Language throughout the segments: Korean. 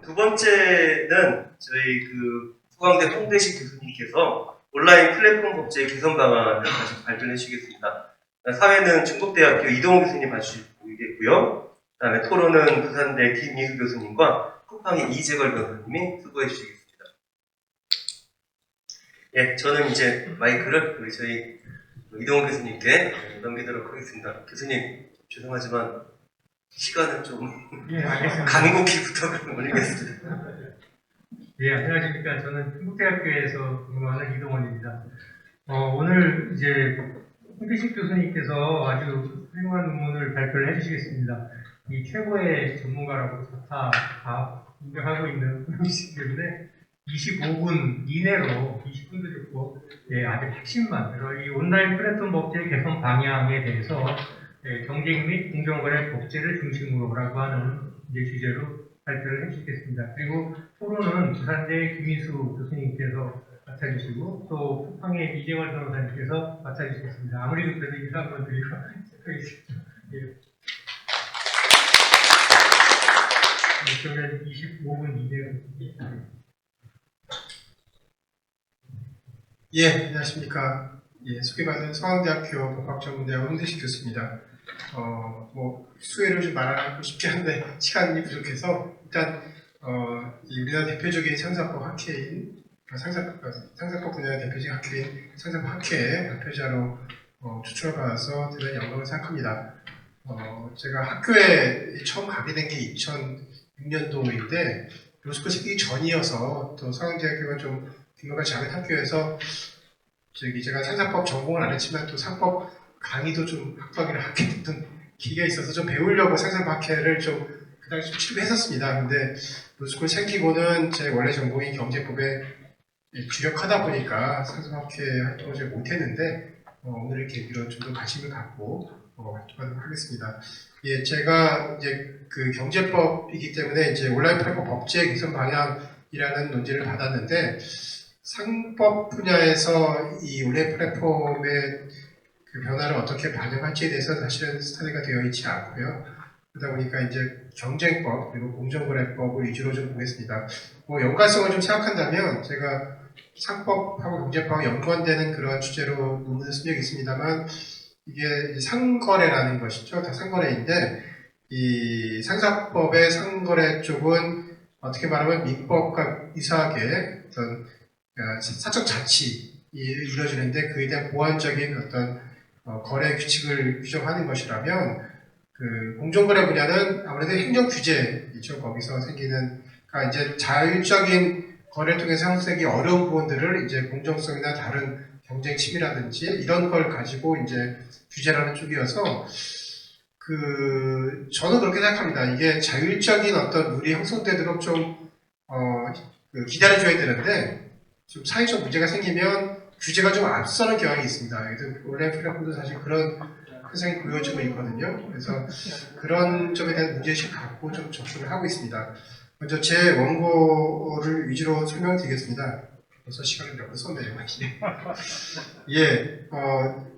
두 번째는 저희 서강대 홍대식 교수님께서 온라인 플랫폼 법제 개선 방안을 다시 발표해 주시겠습니다. 사회는 충북대학교 이동호 교수님 봐주시겠고요. 그다음에 토론은 부산대 김희수 교수님과 쿠팡의 이재걸 변호사님이 수고해 주시겠습니다. 예, 저는 이제 마이크를 우리 저희 이동호 교수님께 넘기도록 하겠습니다. 교수님, 죄송하지만 시간은 좀 간곡히 부탁을 올리겠습니다. 예, 안녕하십니까. 저는 충북대학교에서 근무하는 이동원입니다. 오늘 이제 홍대식 교수님께서 아주 훌륭한 논문을 발표를 해주시겠습니다. 이 최고의 전문가라고 다 인정하고 있는 분이시기 때문에 25분 이내로 20분도 좋고 아주 핵심만 그래서 이 온라인 플랫폼 법제 개선 방향에 대해서 경쟁 및 공정거래 법제를 중심으로라고 하는 이제 주제로 발표를 해주시겠습니다. 그리고 토론은 부산대 김인수 교수님께서 맡아주시고 또 쿠팡의 이재월 변호사님께서 맡아주시겠습니다. 아무래도 그래도 인사 한번 드리고 시작하겠습니다. 그러면 25분 이내로. 예, 안녕하십니까. 예, 소개받은 서강대학교 법학전문대학 홍대식 교수입니다. 수혜를 좀 말하고 싶지 않은데 시간이 부족해서 일단 이 우리나라 대표적인 상사법 학회인 상사법 분야의 대표적인 학회인 상사법 학회의 발표자로 추천을 받아서 대단히 영광을 생각합니다. 제가 학교에 처음 가게 된 게 2006년도인데 로스쿨 생기기 전이어서 또 서강대학교가 좀 규모가 작은 학교에서 제가 상사법 전공을 안 했지만 또 상법 강의도 좀 학부학위를 하게 됐던 기회가 있어서 좀 배우려고 상사법 학회를 좀 그 당시 좀 치르했었습니다. 근데 로스쿨 생기고는 제 원래 전공인 경제법에 주력하다 보니까 상사법 학회 활동을 잘 못했는데 오늘 이렇게 이런 좀 더 관심을 갖고 활동하도록 하겠습니다. 예, 제가 이제 그 경제법이기 때문에 이제 온라인 플랫폼 법제 개선 방향이라는 논제를 받았는데 상법 분야에서 이 온라인 플랫폼의 그 변화를 어떻게 반영할지에 대해서 사실은 스터디가 되어 있지 않고요. 그러다 보니까 이제 경쟁법 그리고 공정거래법을 위주로 좀 보겠습니다. 연관성을 좀 생각한다면 제가 상법하고 경제법하고 연관되는 그런 주제로 논문을 쓴 적이 있습니다만 이게 상거래라는 것이죠. 다 상거래인데 이 상사법의 상거래 쪽은 어떻게 말하면 민법과 유사하게 어떤 사적 자치이 이루어지는데 그에 대한 보완적인 어떤 거래 규칙을 규정하는 것이라면 그 공정거래 분야는 아무래도 행정 규제이죠. 거기서 생기는 그러니까 이제 자율적인 거래를 통해서 형성되기 어려운 부분들을 이제 공정성이나 다른 경쟁 침해라든지 이런 걸 가지고 이제 규제라는 쪽이어서 저는 그렇게 생각합니다. 이게 자율적인 어떤 룰이 형성되도록 좀 기다려줘야 되는데 좀 사회적 문제가 생기면 규제가 좀 앞서는 경향이 있습니다. 온라인 플랫폼도 사실 그런 현상이 보여지고 있거든요. 그래서 그런 점에 대한 문제의식을 갖고 좀 접근을 하고 있습니다. 먼저 제 원고를 위주로 설명드리겠습니다. 벌써 시간이 몇 분 썼네요. 예,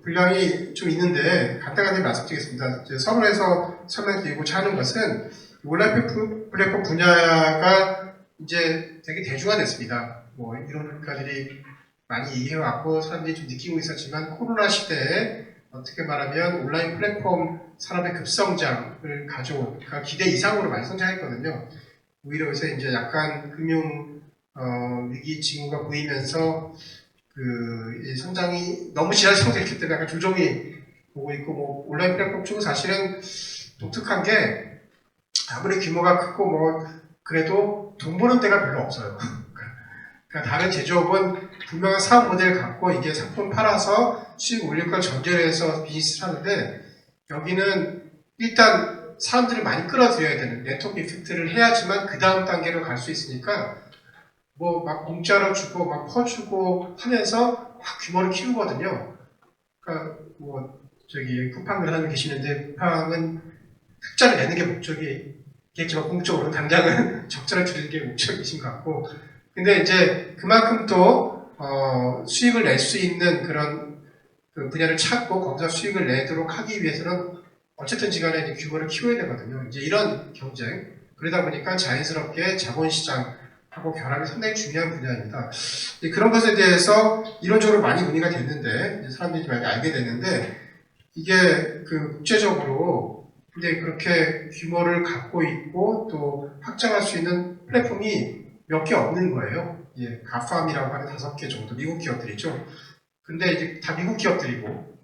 분량이 좀 있는데 간단하게 말씀드리겠습니다. 서론에서 설명드리고자 하는 것은 온라인 플랫폼 분야가 이제 되게 대중화됐습니다. 이론가들이 많이 얘기해왔고 사람들이 좀 느끼고 있었지만 코로나 시대에 어떻게 말하면 온라인 플랫폼 산업의 급성장을 가져온 그러니까 기대 이상으로 많이 성장했거든요. 오히려 요새 이제 약간 금융 위기 징후가 보이면서 이 성장이 너무 지난 성장했기 때문에 약간 조정이 보고 있고 온라인 플랫폼 쪽은 사실은 독특한 게 아무리 규모가 크고 그래도 돈 버는 데가 별로 없어요. 그러니까 다른 제조업은 분명한 사업 모델을 갖고 이게 상품 팔아서 수익 올릴 걸 전제로 해서 비즈니스를 하는데 여기는 일단 사람들을 많이 끌어들여야 되는 네트워크 이펙트를 해야지만 그 다음 단계로 갈 수 있으니까 막 공짜로 주고 막 퍼주고 하면서 막 규모를 키우거든요. 그러니까 쿠팡 그런 사람이 계시는데 쿠팡은 흑자를 내는 게 목적이겠지만 공적으로 당장은 적자를 줄이는 게 목적이신 것 같고 근데 이제 그만큼 또 수익을 낼 수 있는 그런 분야를 찾고 거기서 수익을 내도록 하기 위해서는 어쨌든지 간에 규모를 키워야 되거든요. 이제 이런 경쟁 그러다 보니까 자연스럽게 자본시장하고 결합이 상당히 중요한 분야입니다. 그런 것에 대해서 이론적으로 많이 논의가 됐는데, 이제 사람들이 많이 알게 됐는데, 이게 그 국제적으로 근데 그렇게 규모를 갖고 있고 또 확장할 수 있는 플랫폼이 몇 개 없는 거예요. 예, 가팜이라고 하는 5개 정도 미국 기업들이죠. 근데 이제 다 미국 기업들이고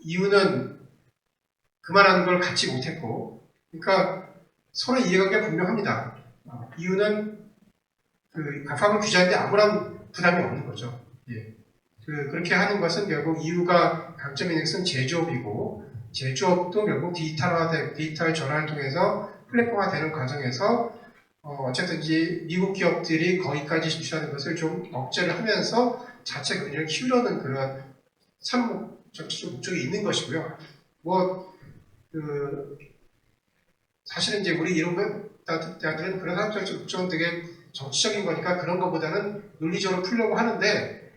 이유는 그만한 걸 갖지 못했고, 그러니까 서로 이해관계가 분명합니다. 이유는 그 가팜을 규제하는데 아무런 부담이 없는 거죠. 예. 그렇게 하는 것은 결국 이유가 강점이 있는 것은 제조업이고, 제조업도 결국 디지털 전환을 통해서 플랫폼화되는 과정에서 어쨌든지 미국 기업들이 거기까지 진출하는 것을 좀 억제를 하면서 자체 근육을 키우려는 그런 전체적 목적이 있는 것이고요. 사실은 이제 우리 이론가들은 그런 사업적 목적은 되게 정치적인 거니까 그런 것보다는 논리적으로 풀려고 하는데,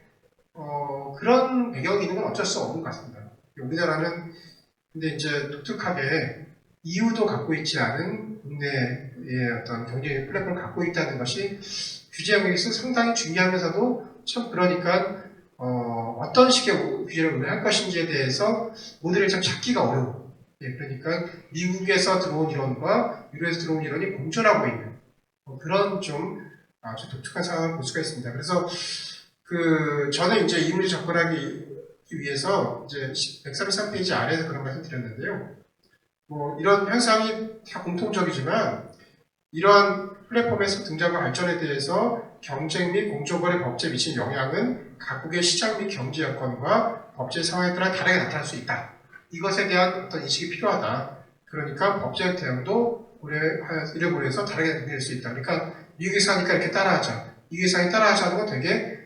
그런 배경이 있는 건 어쩔 수 없는 것 같습니다. 우리나라는 근데 이제 독특하게 이유도 갖고 있지 않은 국내의 어떤 경제 플랫폼을 갖고 있다는 것이 규제 영역에서 상당히 중요하면서도 참 그러니까 어떤 식의 규제를 운영할 것인지에 대해서 모델을 참 찾기가 어려워. 예, 그러니까 미국에서 들어온 이론과 유럽에서 들어온 이론이 공존하고 있는 그런 좀 아주 독특한 상황을 볼 수가 있습니다. 그래서 저는 이제 이 문제 접근하기 위해서 이제 133페이지 아래에서 그런 말씀 드렸는데요. 이런 현상이 다 공통적이지만 이러한 플랫폼에서 등장과 발전에 대해서 경쟁 및 공정거래 법제에 미친 영향은 각국의 시장 및 경제 여건과 법제 상황에 따라 다르게 나타날 수 있다. 이것에 대한 어떤 인식이 필요하다. 그러니까 법제적 대응도 이래 보해서 다르게 느낄 수 있다. 그러니까 미국에서 하니까 이렇게 따라하자. 미국에서 하니까 따라하자는 건 되게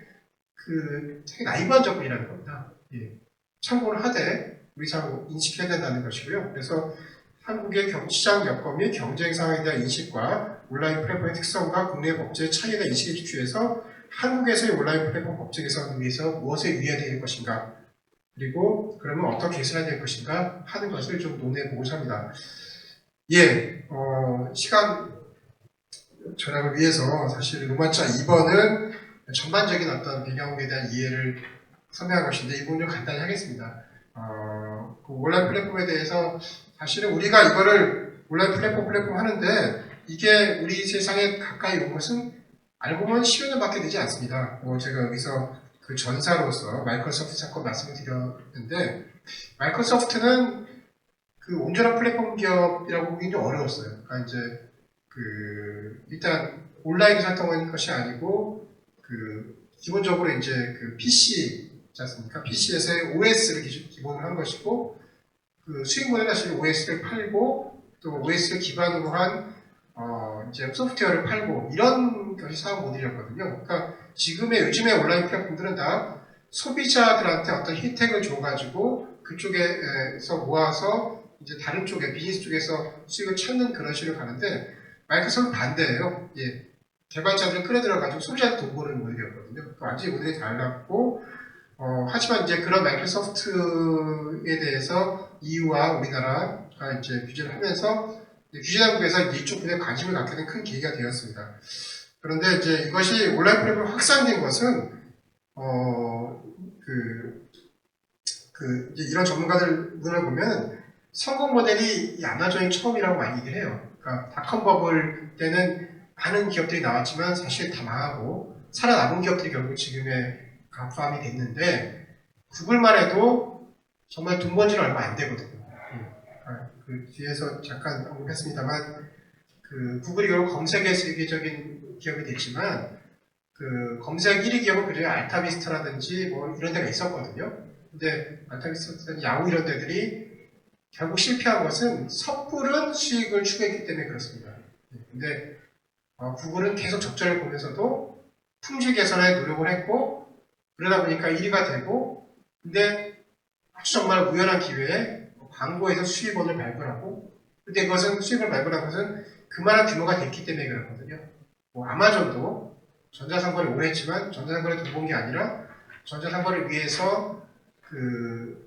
나이브한 접근이라는 겁니다. 예. 참고를 하되 우리 잘 인식해야 된다는 것이고요. 그래서 한국의 시장 여건 및 경쟁 상황에 대한 인식과 온라인 플랫폼의 특성과 국내 법제의 차이에 대한 인식을 기초해서 한국에서의 온라인 플랫폼 법제 개선을 위해서 무엇에 유의해야 될 것인가, 그리고 그러면 어떻게 개선해야 될 것인가 하는 것을 좀 논해보고자 합니다. 예, 시간 절약을 위해서 사실 로마자 2번은 전반적인 어떤 배경에 대한 이해를 설명한 것인데 이 부분을 간단히 하겠습니다. 그 온라인 플랫폼에 대해서 사실은 우리가 이거를 온라인 플랫폼 하는데 이게 우리 세상에 가까이 온 것은 알고 보면 10여 년밖에 되지 않습니다. 제가 여기서 그 전사로서 마이크로소프트 사건 말씀을 드렸는데, 마이크로소프트는 그 온전한 플랫폼 기업이라고 보기는 좀 어려웠어요. 그러니까 이제 일단 온라인에서 활동하는 것이 아니고 기본적으로 이제 PC지 않습니까? PC에서의 OS를 기본으로 한 것이고, 수익 모델은 사실 OS를 팔고, 또 OS를 기반으로 한, 이제 소프트웨어를 팔고, 이런 것이 사업 모델이었거든요. 그러니까 요즘의 온라인 플랫폼들은 다 소비자들한테 어떤 혜택을 줘가지고, 그쪽에서 모아서, 이제 다른 쪽에, 비즈니스 쪽에서 수익을 찾는 그런 식으로 가는데, 마이크로소프트는 반대예요. 예. 개발자들을 끌어들여가지고 소비자한테 돈 버는 모델이었거든요. 완전히 모델이 달랐고, 하지만 이제 그런 마이크로소프트에 대해서 EU와 우리나라가 이제 규제를 하면서 규제 당국에서 이쪽 분야에 관심을 갖게 된 큰 계기가 되었습니다. 그런데 이제 이것이 온라인 플랫폼으로 확산된 것은 이제 이런 전문가들 눈을 보면 성공 모델이 이 아마존이 처음이라고 많이 얘기를 해요. 그러니까 닷컴 버블 때는 많은 기업들이 나왔지만 사실 다 망하고 살아남은 기업들이 결국 지금의 가팜이 됐는데, 구글만 해도 정말 돈 번 지는 얼마 안 되거든요. 그 뒤에서 잠깐 언급했습니다만, 구글이 결국 검색의 세계적인 기업이 됐지만, 검색 1위 기업은 그중에 알타비스타라든지 뭐 이런 데가 있었거든요. 근데 알타비스타든 야후 이런 데들이 결국 실패한 것은 섣부른 수익을 추구했기 때문에 그렇습니다. 근데 구글은 계속 적자를 보면서도 품질 개선에 노력을 했고, 그러다 보니까 1위가 되고, 근데 아주 정말 우연한 기회에 광고에서 수익원을 발굴하고, 근데 그것은 수익을 발굴한 것은 그만한 규모가 됐기 때문에 그렇거든요. 아마존도 전자상거래 오래 했지만 전자상거래 돈 번 게 아니라 전자상거래를 위해서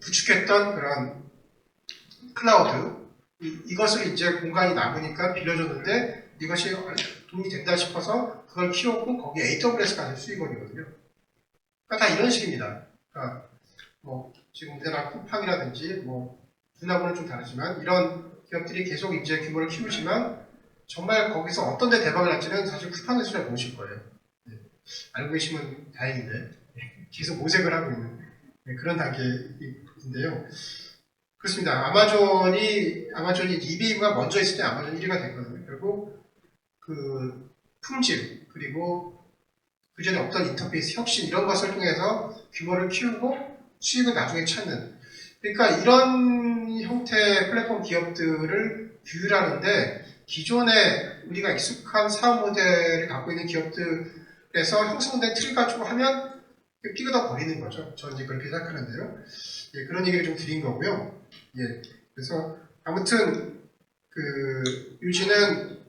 구축했던 그런 클라우드, 이것을 이제 공간이 남으니까 빌려줬는데 이것이 도움이 된다 싶어서 그걸 키웠고 거기에 AWS가 아닌 수익원이거든요. 그러니까 다 이런 식입니다. 그러니까 뭐 지금 우리나라 쿠팡이라든지 뭐 분야고는 좀 다르지만 이런 기업들이 계속 이제 규모를 키우지만 정말 거기서 어떤 데 대박을 날지는 사실 쿠팡에서 잘 모르실 거예요. 네. 알고 계시면 다행인데 계속 모색을 하고 있는 그런 단계인데요. 그렇습니다. 아마존이 이베이가 먼저 있을 때 아마존 1위가 됐거든요. 결국 그 품질 그리고 그 전에 없던 인터페이스 혁신 이런 것을 통해서 규모를 키우고 수익을 나중에 찾는 그러니까 이런 형태의 플랫폼 기업들을 규율하는데 기존에 우리가 익숙한 사업 모델을 갖고 있는 기업들에서 형성된 틀 가지고 하면 삐그덕 거리는 거죠. 저는 이제 그렇게 생각하는데요. 예, 그런 얘기를 좀 드린 거고요. 예, 그래서 아무튼 그 유지는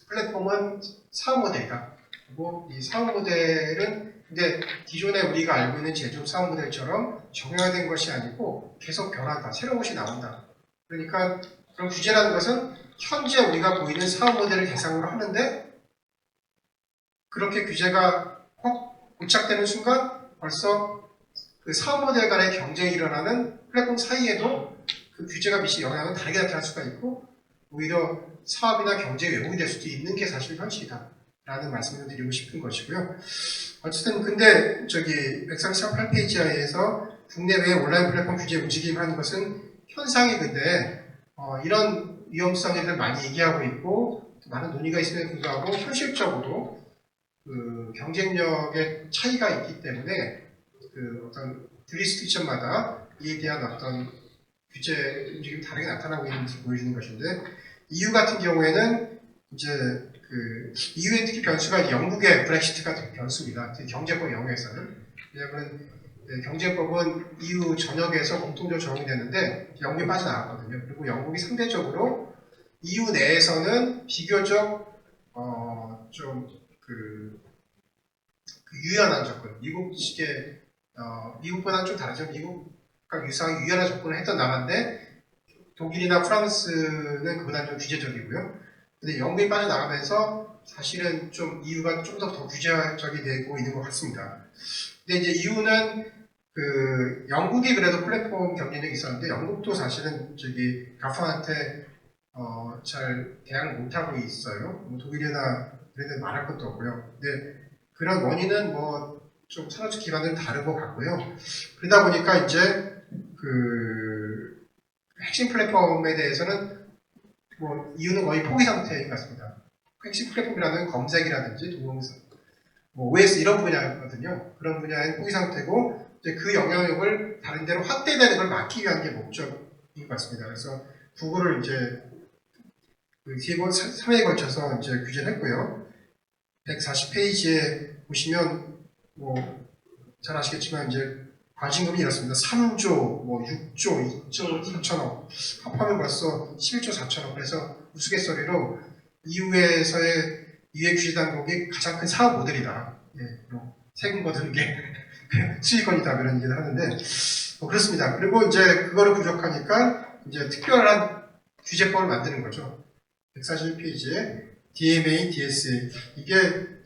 플랫폼은 사업 모델이다. 그리고 이 사업 모델은 근데 기존에 우리가 알고 있는 제조업 사업 모델처럼 정형화된 것이 아니고 계속 변한다. 새로운 것이 나온다. 그러니까 그런 규제라는 것은 현재 우리가 보이는 사업 모델을 대상으로 하는데 그렇게 규제가 확 고착되는 순간 벌써 그 사업 모델 간의 경쟁이 일어나는 플랫폼 사이에도 그 규제가 미칠 영향은 다르게 나타날 수가 있고 오히려 사업이나 경제에 왜곡이 될 수도 있는 게 사실 현실이다. 라는 말씀을 드리고 싶은 것이고요. 어쨌든 근데 저기 138페이지에서 국내외 온라인 플랫폼 규제 움직임하는 것은 현상이 근데 이런 위험성에 대해 많이 얘기하고 있고 많은 논의가 있음에도 불구하고 현실적으로 그 경쟁력의 차이가 있기 때문에 그 어떤 주리스딕션마다 이에 대한 어떤 규제 움직임이 다르게 나타나고 있는 것을 보여주는 것인데 EU 같은 경우에는 이제 그 EU의 특히 변수가 영국의 브렉시트가 변수입니다. 경제법 영역에서는 왜냐하면 경제법은 EU 전역에서 공통적으로 적용이 됐는데 영국이 빠져나왔거든요. 그리고 영국이 상대적으로 EU 내에서는 비교적 좀 유연한 접근, 미국식의 미국보다는 좀 다르죠. 미국과 유사하게 유연한 접근을 했던 나라인데 독일이나 프랑스는 그보다는 좀 규제적이고요. 근데 영국이 빠져나가면서 사실은 좀 EU가 좀 더 규제적이 되고 있는 것 같습니다. 근데 이제 EU는 그 영국이 그래도 플랫폼 경쟁력이 있었는데 영국도 사실은 저기 가파한테 잘 대항을 못하고 있어요. 뭐 독일이나 그런 데는 말할 것도 없고요. 근데 그런 원인은 뭐 좀 산업적 기반은 다른 것 같고요. 그러다 보니까 이제 그 핵심 플랫폼에 대해서는 뭐 이유는 거의 포기 상태인 것 같습니다. 핵심 플랫폼이라는 검색이라든지 동영상, 뭐 OS 이런 분야거든요. 그런 분야는 포기 상태고 이제 그 영향력을 다른 데로 확대되는 걸 막기 위한 게 목적인 것 같습니다. 그래서 구글을 이제 그 뒤에 3회에 걸쳐서 이제 규제를 했고요. 140페이지에 보시면 뭐 잘 아시겠지만 이제 과징금이 이렇습니다. 3조, 뭐 6조, 2조 3천억 합하면 벌써 11조 4천억. 그래서 우스갯소리로 EU에서의 규제 당국이 가장 큰 사업 모델이다. 예, 뭐 세금 거두는 게 수익원이다 그런 얘기를 하는데 그렇습니다. 그리고 이제 그거를 부족하니까 이제 특별한 규제법을 만드는 거죠. 141페이지에 DMA, DSA 이게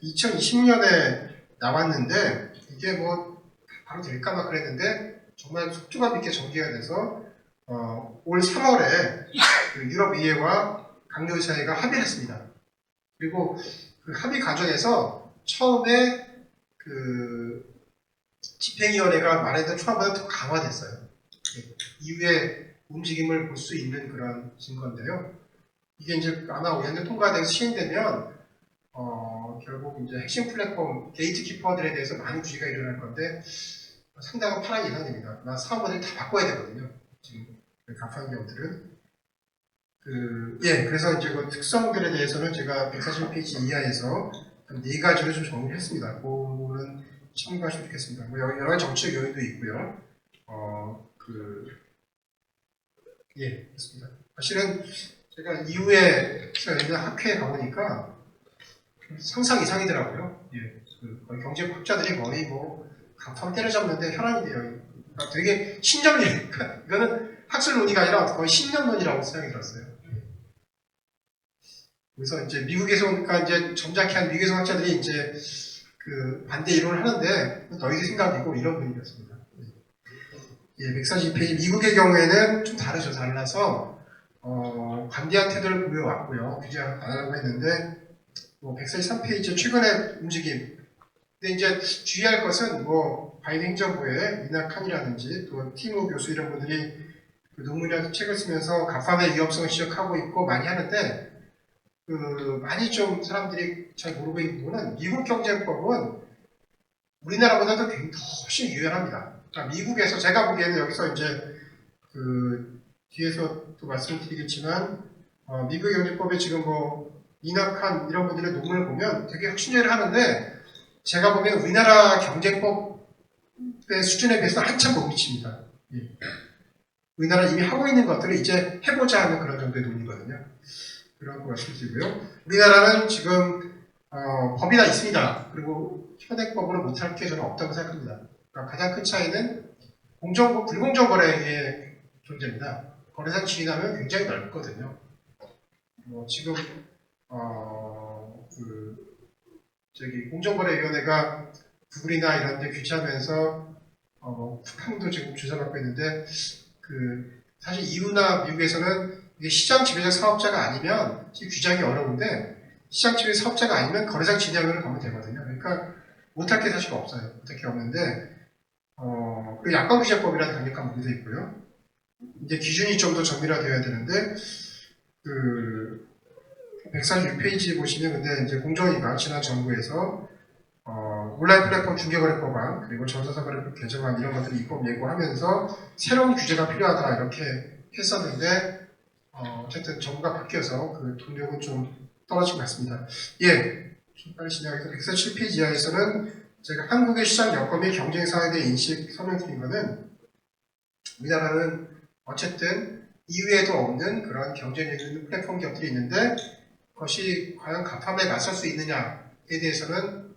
2020년에 나왔는데 이게 뭐 바로 될까 막 그랬는데 정말 속도감 있게 전개가 돼서 올 3월에 그 유럽의회와 강요사회가 합의를 했습니다. 그리고 그 합의 과정에서 처음에 그 집행위원회가 말했던 초안보다 더 강화됐어요. 이후에 움직임을 볼 수 있는 그런 증거인데요. 이게 이제 아마 5년 통과돼서 시행되면 결국 이제 핵심 플랫폼 게이트키퍼들에 대해서 많은 규제가 일어날 건데 상당한 파란 예상입니다. 사업 모델 다 바꿔야 되거든요. 지금 가파한 기업들은 그래서 이제 그 특성들에 대해서는 제가 140페이지 이하에서 한 4가지로 좀 정리를 했습니다. 그거는 참고하시면 좋겠습니다. 뭐 여러 가지 정치적 요인도 있고요. 그렇습니다. 사실은 제가 이후에 있는 학회에 가보니까 상상 이상이더라고요. 거의 경제학자들이 거의 뭐 강판 때려잡는데 혈안이 돼요. 그러니까 되게 신념이에요. 이거는 학술 논의가 아니라 거의 신념론이라고 생각이 들었어요. 그래서 이제 미국에서 오니까 이제 점잖게 한 미국에서 학자들이 이제 그 반대 이론을 하는데 너희들 생각이고 이런 분위기였습니다. 예, 142페이지 미국의 경우에는 좀 다르죠. 달라서 관대한 태도를 보여왔고요. 규제 안 하려고 했는데 143페이지 최근의 움직임. 근데 이제 주의할 것은 바이든 행정부의 리나 칸이라든지 또 티모 교수 이런 분들이 그 논문이나 책을 쓰면서 가팜의 위험성을 지적하고 있고 많이 하는데 많이 좀 사람들이 잘 모르고 있는 부분은 미국 경제법은 우리나라보다도 훨씬 유연합니다. 그러니까 미국에서 제가 보기에는 여기서 이제 그 뒤에서 또 말씀드리겠지만 미국 경제법에 지금 이낙한 이런 분들의 논문을 보면 되게 혁신적으로 하는데 제가 보기에는 우리나라 경제법의 수준에 비해서 한참 못 미칩니다. 예. 우리나라 이미 하고 있는 것들을 이제 해보자 하는 그런 정도의 논의거든요. 그런 거 말씀드리고요. 우리나라는 지금 법이 다 있습니다. 그리고 현행법으로 못할 게 저는 없다고 생각합니다. 그러니까 가장 큰 차이는 불공정 거래의 존재입니다. 거래상 지위하면 굉장히 넓거든요. 지금 공정거래위원회가 구글이나 이런 데 규제하면서 쿠팡도 지금 조사받고 있는데 사실 EU나 미국에서는 이게 시장 지배적 사업자가 아니면 규정이 어려운데 시장 지배 사업자가 아니면 거래상 진행을 가면 되거든요. 그러니까 못할 게 사실 없어요. 못할 게 없는데 그리고 약관규제법이라는 강력한 문제도 있고요. 이제 기준이 좀 더 정밀화되어야 되는데 146페이지 보시면 근데 이제 공정위가 지난 정부에서 온라인 플랫폼 중개거래법안 그리고 전자상거래법 개정안 이런 것들을 입법 예고하면서 새로운 규제가 필요하다 이렇게 했었는데 어쨌든 정부가 바뀌어서 그 동력은 좀 떨어진 것 같습니다. 예, 좀 빨리 진행해서 147페이지 이하에서는 제가 한국의 시장 여건 및 경쟁 사회에 대한 인식 설명드린 거는 우리나라는 어쨌든 이외에도 없는 그런 경쟁력 있는 플랫폼 기업들이 있는데 그것이 과연 가판에 맞설 수 있느냐에 대해서는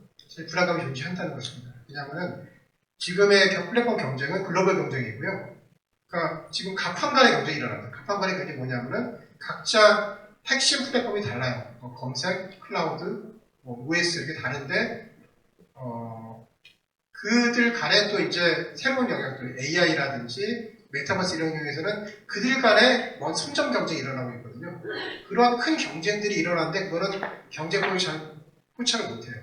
불안감이 존재한다는 것입니다. 왜냐하면 지금의 플랫폼 경쟁은 글로벌 경쟁이고요. 그러니까 지금 가판 간의 경쟁이 일어납니다. 가판 간의 경쟁이 뭐냐면은 각자 핵심 플랫폼이 달라요. 검색, 클라우드, OS 이렇게 다른데 그들 간에 또 이제 새로운 영역들 AI라든지 메타버스 이런 경우에서는 그들 간에 선점 경쟁이 일어나고 있거든요. 그러한 큰 경쟁들이 일어나는데 그거는 경제법이 잘 포착을 못해요.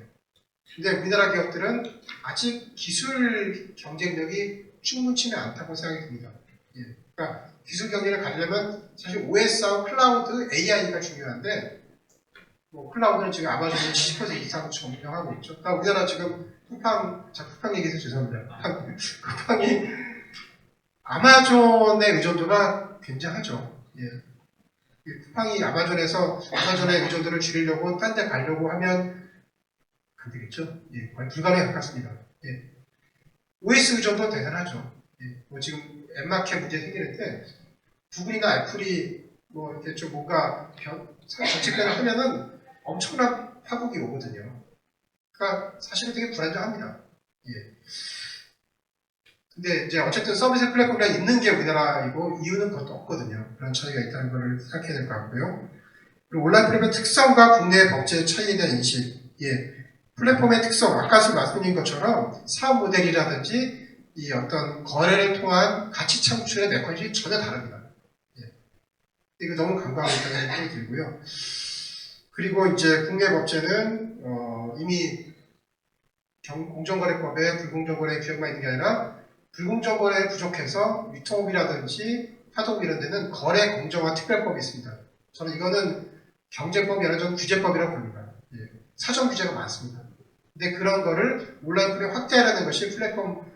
근데 우리나라 기업들은 아직 기술 경쟁력이 충분치는 않다고 생각이 듭니다. 예. 그러니까 기술 경쟁을 가려면 사실 OS하고 클라우드, AI가 중요한데 클라우드는 지금 아마존이 70% 이상 점령하고 있죠. 그러니까 우리나라 지금 쿠팡 얘기해서 죄송합니다. 쿠팡이 아마존의 의존도가 굉장하죠. 예. 쿠팡이 아마존의 의존도를 줄이려고 딴 데 가려고 하면 안 되겠죠. 예. 거의 불가능에 가깝습니다. 예. OS 의존도 대단하죠. 예. 지금 앱마켓 문제 생기는데 구글이나 애플이 이렇게 좀 뭔가 정책변을 하면은 엄청난 파국이 오거든요. 그러니까 사실은 되게 불안정합니다. 예. 근데 이제 어쨌든 서비스 플랫폼이 있는 게 우리나라이고 이유는 그것도 없거든요. 그런 차이가 있다는 걸 생각해야 될 것 같고요. 그리고 온라인 플랫폼의 특성과 국내 법제의 차이에 대한 인식. 예. 플랫폼의 특성, 아까 말씀드린 것처럼 사업 모델이라든지 이 어떤 거래를 통한 가치 창출의 메커니즘이 전혀 다릅니다. 예. 이거 너무 간과하겠다는 생각이 들고요. 그리고 이제 국내 법제는 이미 공정거래법에 불공정거래 규정만 있는 게 아니라 불공정거래에 부족해서 유통업이라든지 파동업 이런 데는 거래 공정화 특별법이 있습니다. 저는 이거는 경제법이 아니라 저는 규제법이라고 봅니다. 예. 사전 규제가 많습니다. 근데 그런 거를 온라인 플랫폼 확대하라는 것이 플랫폼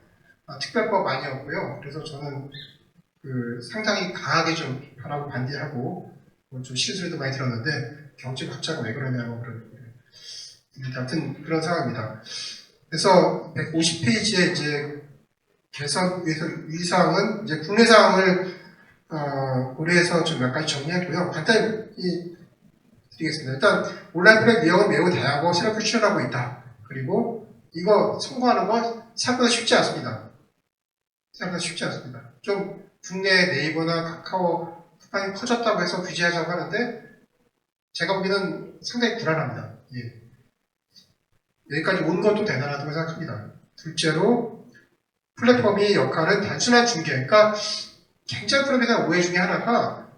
특별법 아니었고요. 그래서 저는 상당히 강하게 좀 하라고 반대하고 좀 실수도 많이 들었는데 경제학자가 왜 그러냐고 아무튼 그런 상황입니다. 그래서 150페이지에 이제 개선 위사항은 이제 국내 사항을 고려해서 좀 몇 가지 정리했고요. 간단히 드리겠습니다. 일단 온라인 플랫 유형은 매우 다양하고 새롭게 출현하고 있다. 그리고 이거 성공하는 건 생각보다 쉽지 않습니다. 좀 국내 네이버나 카카오 쿠팡이 커졌다고 해서 규제하자고 하는데 제가 보기에는 상당히 불안합니다. 예. 여기까지 온 것도 대단하다고 생각합니다. 둘째로 플랫폼의 역할은 단순한 중개, 그러니까 굉장히 플랫폼에 대한 오해 중에 하나가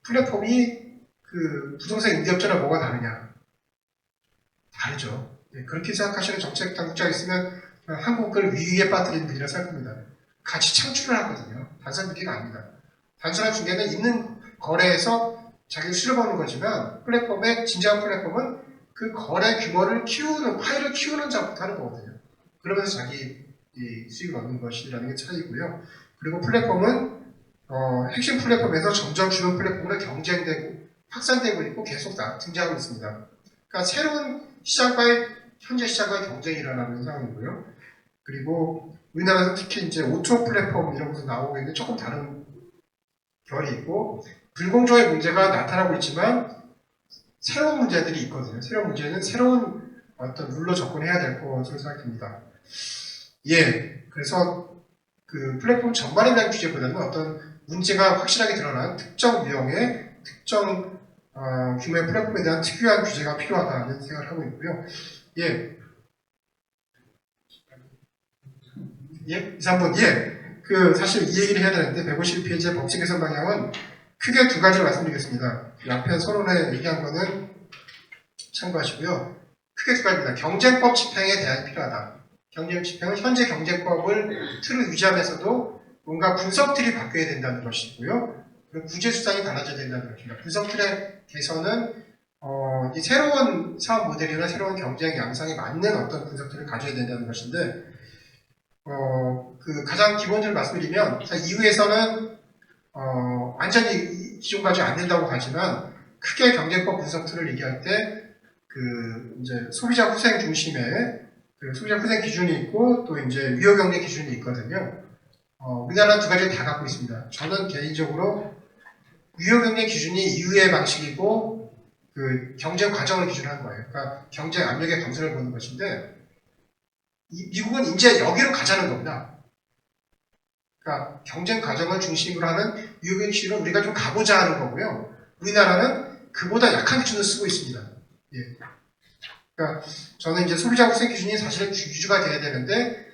플랫폼이 그 부동산 임대업자랑 뭐가 다르냐? 다르죠. 예, 그렇게 생각하시는 정책 당국자가 있으면 한국을 위기에 빠뜨리는 분이라 생각합니다. 같이 창출을 하거든요. 단순한 중개가 아닙니다. 단순한 중개는 있는 거래에서 자기를 수령하는 거지만 플랫폼의 진정한 플랫폼은 그 거래 규모를 키우는, 파일을 키우는 작업부터 하는 거거든요. 그러면서 자기 이 수익을 얻는 것이라는 게 차이고요. 그리고 플랫폼은 핵심 플랫폼에서 점점 주변 플랫폼으로 경쟁되고 확산되고 있고 계속 등장하고 있습니다. 그러니까 새로운 시장과의 현재 시장과의 경쟁이 일어나는 상황이고요. 그리고 우리나라에서 특히 이제 오토 플랫폼 이런 것도 나오고 있는데 조금 다른 결이 있고 불공정의 문제가 나타나고 있지만 새로운 문제들이 있거든요. 새로운 문제는 새로운 어떤 룰로 접근해야 될 것으로 생각됩니다. 예, 그래서 그 플랫폼 전반에 대한 규제보다는 어떤 문제가 확실하게 드러난 특정 유형의 특정 규모의 플랫폼에 대한 특유한 규제가 필요하다는 생각을 하고 있고요. 예. 예? 3번. 예. 그, 사실 이 얘기를 해야 되는데, 152페이지의 법칙 개선 방향은 크게 두 가지를 말씀드리겠습니다. 이 앞에 서론에 얘기한 거는 참고하시고요. 크게 두 가지입니다. 경쟁법 집행에 대한 필요하다. 경쟁 집행은 현재 경쟁법을 틀을 유지하면서도 뭔가 분석 틀이 바뀌어야 된다는 것이고요. 그리고 구제 수단이 달라져야 된다는 것입니다. 분석 틀의 개선은 이 새로운 사업 모델이나 새로운 경쟁 양상에 맞는 어떤 분석 틀을 가져야 된다는 것인데, 그 가장 기본적으로 말씀드리면 이후에서는 완전히 기존까지 안 된다고 하지만 크게 경쟁법 분석 틀을 얘기할 때 그 이제 소비자 후생 중심의 그 소비자 후생 기준이 있고 또 이제 유효 경쟁 기준이 있거든요. 우리나라는 두 가지를 다 갖고 있습니다. 저는 개인적으로 유효 경쟁 기준이 이유의 방식이고 그 경쟁 과정을 기준으로 한 거예요. 그러니까 경쟁 압력의 감소를 보는 것인데 미국은 이제 여기로 가자는 겁니다. 그러니까 경쟁 과정을 중심으로 하는 유효 경쟁 기준을 우리가 좀 가보자 하는 거고요. 우리나라는 그보다 약한 기준을 쓰고 있습니다. 예. 그러니까 저는 이제 소비자 후생 기준이 사실은 유주가 돼야 되는데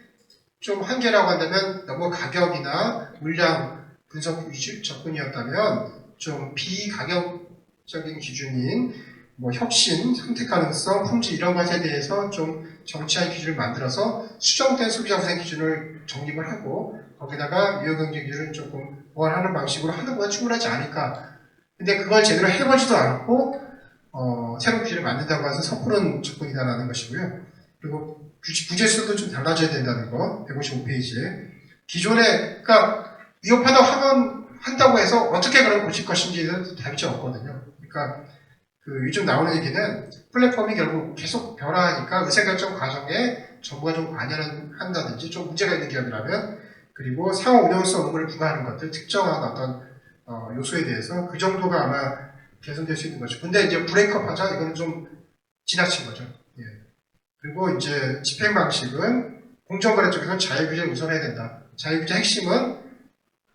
좀 한계라고 한다면 너무 가격이나 물량 분석 위주 접근이었다면 좀 비가격적인 기준인 뭐 혁신, 선택 가능성, 품질 이런 것에 대해서 좀 정치한 기준을 만들어서 수정된 소비자 후생 기준을 정립을 하고 거기다가 유효 경쟁 기준을 조금 보완하는 방식으로 하는 것가 충분하지 않을까. 근데 그걸 제대로 해보지도 않고 새로운 기준을 만든다고 해서 섣부른 접근이다라는 것이고요. 그리고 구제수도 좀 달라져야 된다는 거, 155페이지에. 기존에, 그러니까 위협하다고 한다고 해서 어떻게 그걸 고칠 것인지에 대해서 답이 없거든요. 그러니까 그 요즘 나오는 얘기는 플랫폼이 결국 계속 변화하니까 의사결정 과정에 정부가 좀 관여를 한다든지 좀 문제가 있는 기업이라면 그리고 상호 운영성 의무를 부과하는 것들, 특정한 어떤 요소에 대해서 그 정도가 아마 개선될 수 있는 거죠. 근데 이제 브레이크업 하자, 이거는 좀 지나친 거죠. 예. 그리고 이제 집행 방식은 공정거래 쪽에서는 자유규제를 우선해야 된다. 자유규제 핵심은,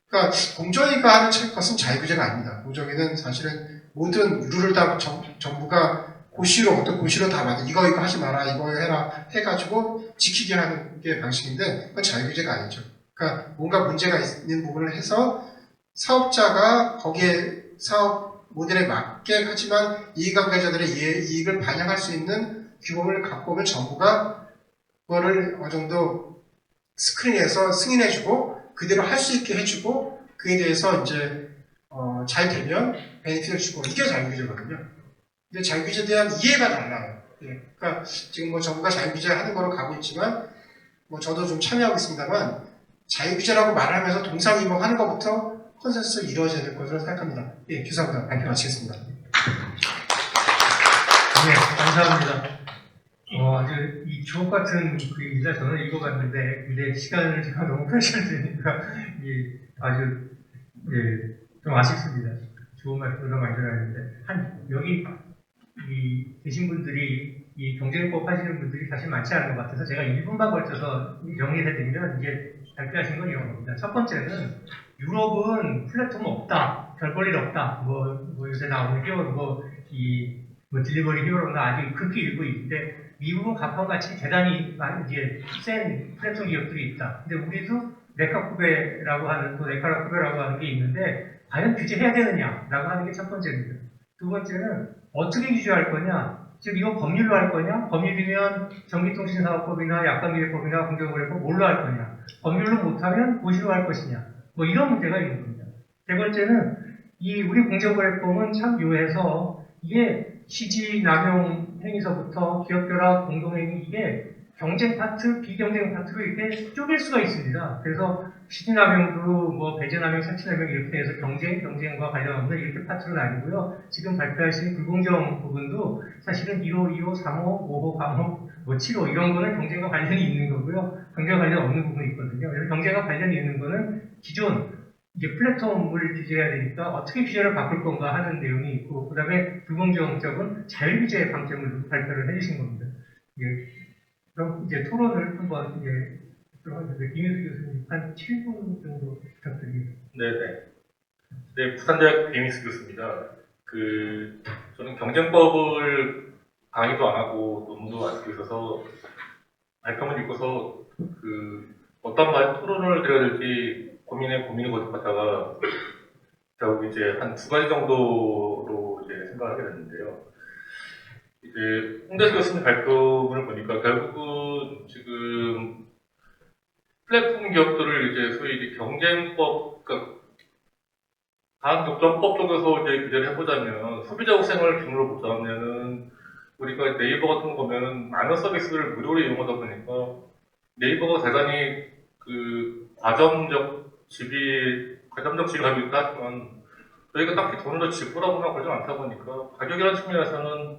그러니까 공정위가 하는 것은 자유규제가 아닙니다. 공정위는 사실은 모든 룰을 다 정부가 고시로, 어떤 고시로 다 만든, 이거 하지 마라, 이거 해라, 해가지고 지키게 하는 게 방식인데, 그건 자유규제가 아니죠. 그러니까 뭔가 문제가 있는 부분을 해서 사업자가 거기에 사업 모델에 맞게 하지만 이해관계자들의 이익을 반영할 수 있는 규범을 갖고 오면 정부가 그거를 어느 정도 스크린해서 승인해주고 그대로 할 수 있게 해주고 그에 대해서 이제 잘 되면 베네핏을 주고 이게 자유규제거든요. 근데 자유규제에 대한 이해가 달라요. 예. 그러니까 지금 뭐 정부가 자유규제 하는 거로 가고 있지만 뭐 저도 좀 참여하고 있습니다만 자유규제라고 말하면서 동상이몽하는 것부터 컨센서스가 이루어져야 될 것으로 생각합니다. 예, 죄송합니다. 발표 마치겠습니다. 네, 감사합니다. 아주 이 주옥 같은 그 인사 저는 읽어봤는데, 근데 시간을 제가 너무 표시해드리니까, 아주, 좀 아쉽습니다. 좋은 말씀을 너무 많이 들었는데, 여기, 계신 분들이, 이 경쟁법 하시는 분들이 사실 많지 않은 것 같아서 제가 1분만 걸쳐서 정리해드리면, 이제 발표하신 건 이런 겁니다. 첫 번째는, 유럽은 플랫폼 없다. 별 볼 일 없다. 요새 나오는 히어로, 딜리버리 히어로나 아주 극히 일부 있는데, 미국은 가판같이 대단히 이제 센 플랫폼 기업들이 있다. 근데 우리도 네카쿠베라고 하는, 또 네카라쿠베라고 하는 게 있는데, 과연 규제해야 되느냐라고 하는 게 첫 번째입니다. 두 번째는 어떻게 규제할 거냐? 즉, 이거 법률로 할 거냐? 법률이면 전기통신사업법이나 약관기획법이나 공정거래법 뭘로 할 거냐? 법률로 못하면 고시로 할 것이냐? 이런 문제가 있는 겁니다. 세 번째는 우리 공정거래법은 참 묘해서 이게 시지 남용 행위서부터 기업결합 공동행위 이게 경쟁 파트, 비경쟁 파트로 이렇게 쪼갤 수가 있습니다. 그래서 시지 남용도 배제 남용, 착취 남용 이렇게 해서 경쟁과 관련 없는 이렇게 파트로 나뉘고요. 지금 발표하신 불공정 부분도 사실은 1호, 2호, 3호, 5호, 감호, 7호 이런 거는 경쟁과 관련이 있는 거고요. 경쟁과 관련 없는 부분이 있거든요. 그래서 경쟁과 관련이 있는 거는 기존 이제 플랫폼을 규제해야 되니까 어떻게 규제를 바꿀 건가 하는 내용이 있고, 그 다음에 불공정적은 자율규제 방점을 발표를 해주신 겁니다. 그럼 이제 토론을 한번 들어가는데, 김윤수 교수님 한 7분 정도 부탁드립니다. 네네. 네, 부산대학 김인수 교수입니다. 저는 경쟁법을 강의도 안 하고 논문도 안 쓰고 있어서 발표문 읽고서 어떤 토론을 드려야 될지 고민을 거듭하다가 결국 이제 한 두 가지 정도로 이제 생각을 하게 됐는데요. 이제 홍대수 교수님 발표문을 보니까 결국은 지금 플랫폼 기업들을 이제 소위 이제 경쟁법, 그러니까 다한독점법 쪽에서 이제 규제를 해보자면 소비자 후생을 기준으로 보자면은 우리가 네이버 같은 거 보면은 많은 서비스를 무료로 이용하다 보니까 네이버가 대단히 과점적 지급이 있다지만 저희가 딱히 돈을 더 지불하거나 그러지 않다 보니까 가격이라는 측면에서는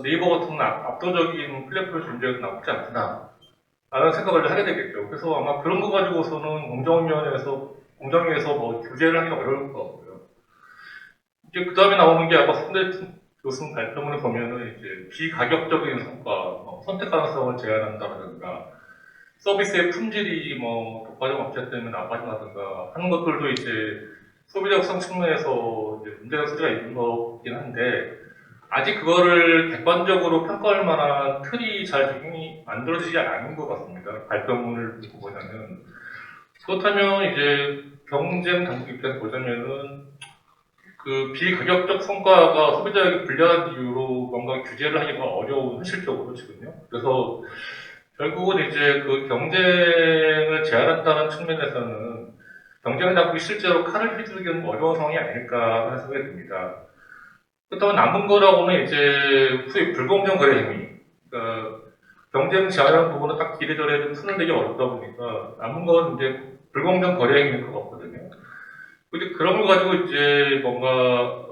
네이버 같은 압도적인 플랫폼의 존재가 나쁘지 않구나 라는 생각을 하게 되겠죠. 그래서 아마 그런 거 가지고서는 공정위에서 규제를 하기가 어려울 것 같고요. 이제 그 다음에 나오는 게 아까 손대 교수님 발표문을 보면은 이제 비가격적인 성과, 선택 가능성을 제한한다든가, 서비스의 품질이 독과점 업체 때문에 나빠진다든가 하는 것들도 이제 소비자 확산 측면에서 이제 문제가 소지가 있는 거긴 한데, 아직 그거를 객관적으로 평가할 만한 틀이 잘 적용이 만들어지지 않은 것 같습니다. 발표문을 보고 보자면. 그렇다면 이제 경쟁 당국 입장에서 보자면은 비가격적 성과가 소비자에게 불리한 이유로 뭔가 규제를 하기가 어려운 현실적으로 지금요. 그래서 결국은 이제 경쟁을 제한한다는 측면에서는 경쟁 당국이 실제로 칼을 휘두르기는 어려운 상황이 아닐까 하는 생각이 듭니다. 그렇다면 남은 거라고는 이제 소위 불공정 거래 행위. 그러니까 경쟁 제한하는 부분은 딱 이래저래 좀 손을 대기 어렵다 보니까 남은 건 이제 불공정 거래 행위일 것 같거든요. 근데 그런 걸 가지고 이제 뭔가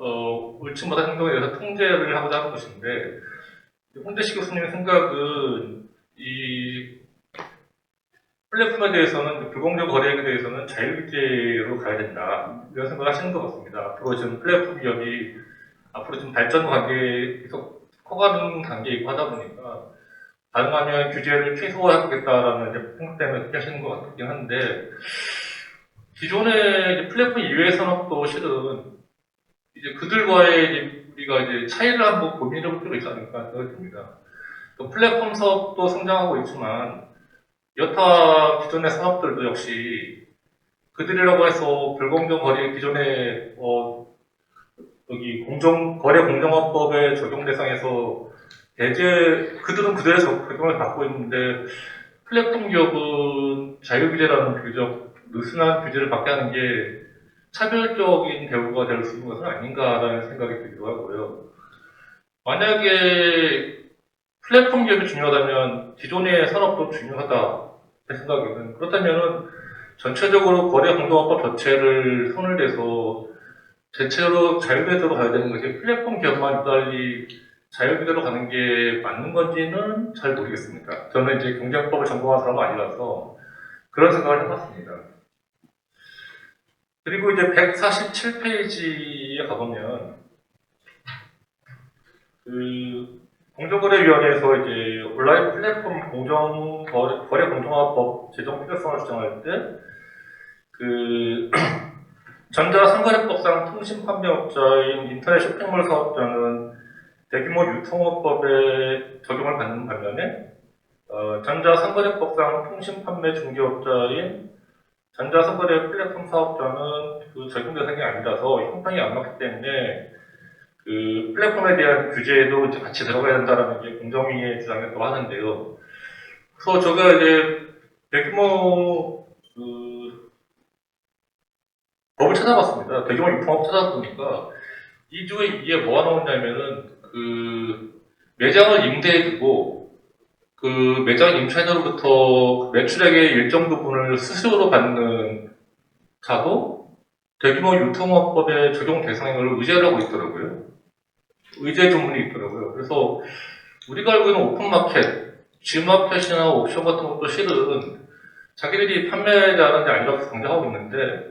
옳지 못한 행동에 대해서 통제를 하고자 하는 것인데, 홍대식 교수님의 생각은 이 플랫폼에 대해서는 불공정 거래에 대해서는 자율규제로 가야 된다 이런 생각을 하시는 것 같습니다. 앞으로 지금 플랫폼 기업이 앞으로 좀 발전 관계에 계속 커가는 단계에 있고 하다 보니까 가능하면 규제를 최소화하겠다라는 생각 때문에 그렇게 하시는 것 같긴 한데, 기존의 플랫폼 이외의 산업도 실은 이제 그들과의 우리가 이제 차이를 한번 고민해 볼 필요가 있지 않을까 생각이 듭니다. 플랫폼 사업도 성장하고 있지만 여타 기존의 산업들도 역시 그들이라고 해서 불공정 거래 기존의 여기 거래 공정화법의 적용 대상에서 그들은 그들의 적용을 받고 있는데 플랫폼 기업은 자유규제라는 느슨한 규제를 받게 하는 게 차별적인 대우가 될 수 있는 것은 아닌가라는 생각이 들기도 하고요. 만약에 플랫폼 기업이 중요하다면 기존의 산업도 중요하다 제 생각에는, 그렇다면은 전체적으로 거래 공정화법 자체를 손을 대서 대체로 자율규제로 가야 되는 것이 플랫폼 기업만 유달리 자율규제로 가는 게 맞는 건지는 잘 모르겠습니다. 저는 이제 경쟁법을 전공한 사람은 아니라서 그런 생각을 해봤습니다. 그리고 이제 147페이지에 가보면 공정거래위원회에서 이제 온라인 플랫폼 거래 공정화법 제정 필요성을 주장할 때 전자상거래법상 통신판매업자인 인터넷 쇼핑몰 사업자는 대규모 유통업법에 적용을 받는 반면에 전자상거래법상 통신판매 중개업자인 전자상거래 플랫폼 사업자는 그 적용 대상이 아니라서 형평이 안 맞기 때문에 그 플랫폼에 대한 규제에도 이제 같이 들어가야 된다라는 게 공정위의 주장이라고 하는데요. 그래서 제가 이제 대규모 그 법을 찾아봤습니다. 대규모 유통업 찾아보니까 이 중에 이게 뭐가 나오냐면은 그 매장을 임대해주고 그 매장 임차인으로부터 매출액의 일정 부분을 수수료로 받는 자도 대규모 유통업법의 적용 대상을 의제를 하고 있더라고요. 의제 조문이 있더라고요. 그래서 우리가 알고 있는 오픈마켓, G마켓이나 옥션 같은 것도 실은 자기들이 판매자는 아니라고 강조하고 있는데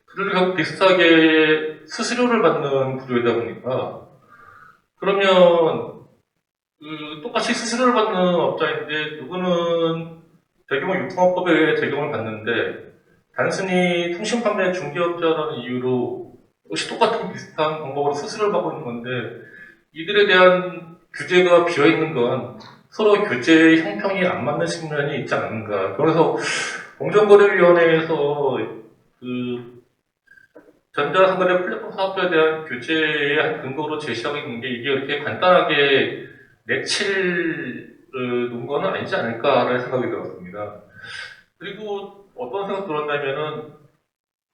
그들도 결국 비슷하게 수수료를 받는 구조이다 보니까 그러면 그 똑같이 수수료를 받는 업자인데 누구는 대규모 유통업법에 적용을 받는데 단순히 통신판매 중개업자라는 이유로 역시 똑같은 비슷한 방법으로 수수료를 받고 있는 건데 이들에 대한 규제가 비어있는 건 서로 규제의 형평이 안 맞는 측면이 있지 않는가. 그래서 공정거래위원회에서 그 전자상거래 플랫폼 사업자에 대한 규제의 한 근거로 제시하고 있는 게 이게 이렇게 간단하게 내칠 놓은 거는 아니지 않을까라는 생각이 들었습니다. 그리고 어떤 생각 들었냐면은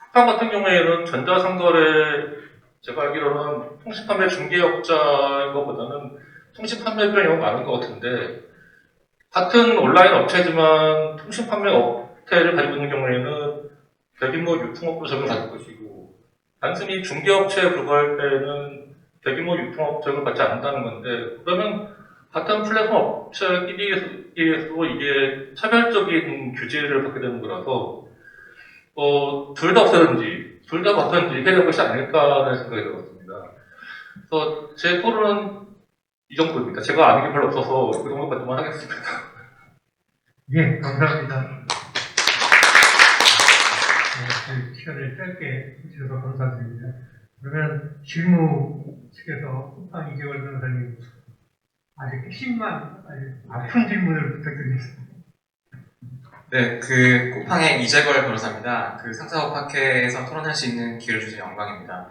쿠팡 같은 경우에는 전자상거래 제가 알기로는 통신판매 중개업자인 것보다는 통신판매업자의 경우가 많은 것 같은데 같은 온라인 업체지만 통신판매 업체를 가지고 있는 경우에는 대규모 유통업도 적용을 받을 것이고 단순히 중개업체에 불과할 때는 대규모 유통업적을 받지 않는다는 건데 그러면 같은 플랫폼 업체끼리에서도 이게 차별적인 규제를 받게 되는 거라서 둘 다 없애든지 둘 다 받든지 해야 되는 것이 아닐까라는 생각이 들었습니다. 그래서 제 토론은 이 정도입니다. 제가 아는 게 별로 없어서 그 정도까지만 하겠습니다. 예, 감사합니다. 그 시간을 짧게 주셔서 감사드립니다. 그러면 실무 측에서 쿠팡 이재월 변호사님 아주 핵심만 아주 아픈 질문을 부탁드리겠습니다. 네, 그 쿠팡의 이재걸 변호사입니다. 그 상사업 학회에서 토론할 수 있는 기회를 주셔서 영광입니다.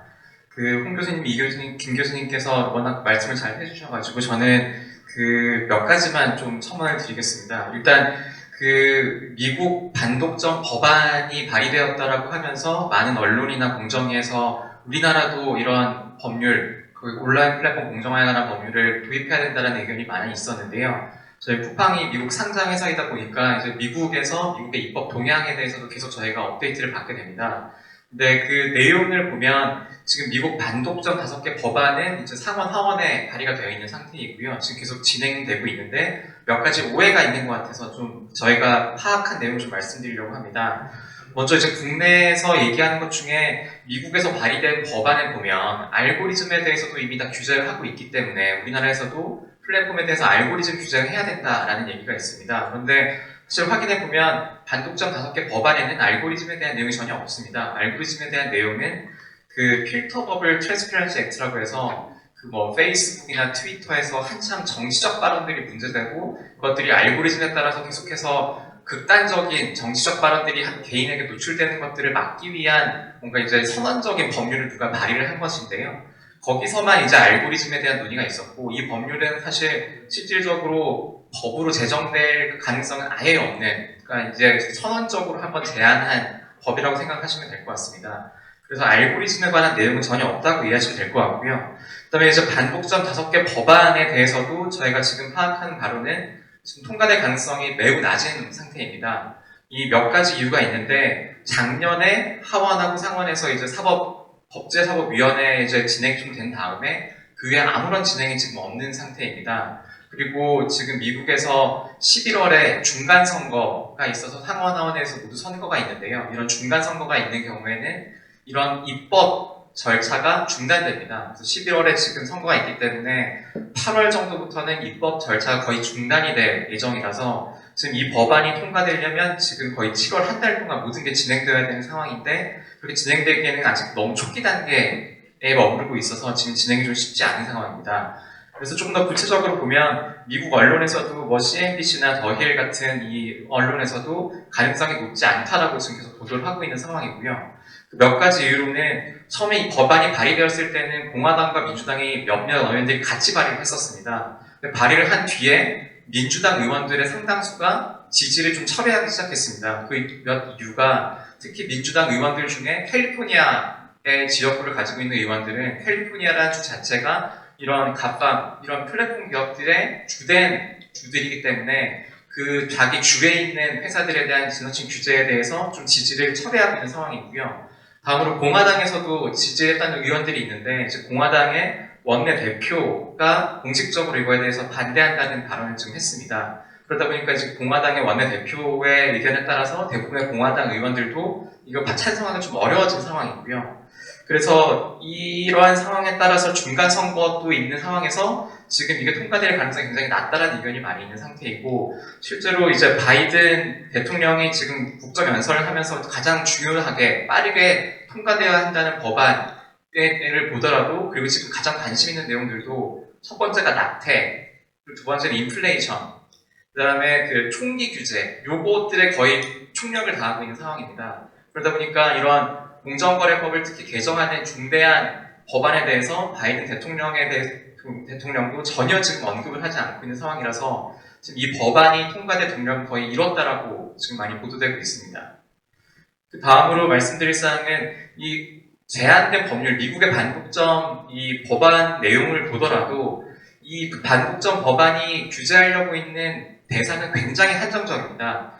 그 홍 교수님, 이 교수님, 김 교수님께서 워낙 말씀을 잘 해주셔가지고 저는 그 몇 가지만 좀 첨언을 드리겠습니다. 일단 그 미국 반독점 법안이 발의되었다라고 하면서 많은 언론이나 공정위에서 우리나라도 이런 법률, 그 온라인 플랫폼 공정화에 관한 법률을 도입해야 된다는 의견이 많이 있었는데요. 저희 쿠팡이 미국 상장 회사이다 보니까 이제 미국의 입법 동향에 대해서도 계속 저희가 업데이트를 받게 됩니다. 근데 그 내용을 보면 지금 미국 반독점 5개 법안은 이제 상원 하원에 발의가 되어 있는 상태이고요. 지금 계속 진행되고 있는데 몇 가지 오해가 있는 것 같아서 좀 저희가 파악한 내용을 좀 말씀드리려고 합니다. 먼저 이제 국내에서 얘기하는 것 중에 미국에서 발의된 법안을 보면 알고리즘에 대해서도 이미 다 규제를 하고 있기 때문에 우리나라에서도 플랫폼에 대해서 알고리즘 규제를 해야 된다라는 얘기가 있습니다. 그런데 사실 확인해보면 반독점 5개 법안에는 알고리즘에 대한 내용이 전혀 없습니다. 알고리즘에 대한 내용은 그 필터 버블 트랜스퍼런시 액트라고 해서 그 뭐 페이스북이나 트위터에서 한참 정치적 발언들이 문제되고 그것들이 알고리즘에 따라서 계속해서 극단적인 정치적 발언들이 한 개인에게 노출되는 것들을 막기 위한 뭔가 이제 선언적인 법률을 누가 발의를 한 것인데요. 거기서만 이제 알고리즘에 대한 논의가 있었고 이 법률은 사실 실질적으로 법으로 제정될 가능성은 아예 없는 그러니까 이제 선언적으로 한번 제안한 법이라고 생각하시면 될 것 같습니다. 그래서 알고리즘에 관한 내용은 전혀 없다고 이해하시면 될 것 같고요. 그 다음에 이제 반독점 5개 법안에 대해서도 저희가 지금 파악하는 바로는 지금 통과될 가능성이 매우 낮은 상태입니다. 이 몇 가지 이유가 있는데 작년에 하원하고 상원에서 이제 법제사법위원회 이제 진행 좀 된 다음에 그 외에 아무런 진행이 지금 없는 상태입니다. 그리고 지금 미국에서 11월에 중간선거가 있어서 상원, 하원에서 모두 선거가 있는데요. 이런 중간선거가 있는 경우에는 이런 입법 절차가 중단됩니다. 그래서 11월에 지금 선거가 있기 때문에 8월 정도부터는 입법 절차가 거의 중단이 될 예정이라서 지금 이 법안이 통과되려면 지금 거의 7월 한 달 동안 모든 게 진행되어야 되는 상황인데 그렇게 진행되기에는 아직 너무 초기 단계에 머무르고 있어서 지금 진행이 좀 쉽지 않은 상황입니다. 그래서 조금 더 구체적으로 보면 미국 언론에서도 뭐 CNBC나 더힐 같은 이 언론에서도 가능성이 높지 않다라고 지금 계속 보도를 하고 있는 상황이고요. 몇 가지 이유로는 처음에 이 법안이 발의되었을 때는 공화당과 민주당이 몇몇 의원들이 같이 발의를 했었습니다. 근데 발의를 한 뒤에 민주당 의원들의 상당수가 지지를 좀 철회하기 시작했습니다. 그 몇 이유가 특히 민주당 의원들 중에 캘리포니아의 지역구를 가지고 있는 의원들은 캘리포니아라는 주 자체가 이런 갑방, 이런 플랫폼 기업들의 주된 주들이기 때문에 그 자기 주에 있는 회사들에 대한 지나친 규제에 대해서 좀 지지를 철회하고 있는 상황이고요. 다음으로 공화당에서도 지지했다는 의원들이 있는데 이제 공화당의 원내대표가 공식적으로 이거에 대해서 반대한다는 발언을 지금 했습니다. 그러다 보니까 이제 공화당의 원내대표의 의견에 따라서 대부분의 공화당 의원들도 이거 찬성하기가 좀 어려워진 상황이고요. 그래서 이러한 상황에 따라서 중간 선거도 있는 상황에서 지금 이게 통과될 가능성이 굉장히 낮다라는 의견이 많이 있는 상태이고, 실제로 이제 바이든 대통령이 지금 국정연설을 하면서 가장 중요하게 빠르게 통과되어야 한다는 법안을 보더라도, 그리고 지금 가장 관심 있는 내용들도 첫 번째가 낙태, 그리고 두 번째는 인플레이션, 그 다음에 그 총기 규제, 요것들에 거의 총력을 다하고 있는 상황입니다. 그러다 보니까 이런 공정거래법을 특히 개정하는 중대한 법안에 대해서 바이든 대통령도 전혀 지금 언급을 하지 않고 있는 상황이라서 지금 이 법안이 통과될 동력은 거의 이뤘다라고 지금 많이 보도되고 있습니다. 그 다음으로 말씀드릴 사항은 이 제한된 법률, 미국의 반독점 이 법안 내용을 보더라도 이 반독점 법안이 규제하려고 있는 대상은 굉장히 한정적입니다.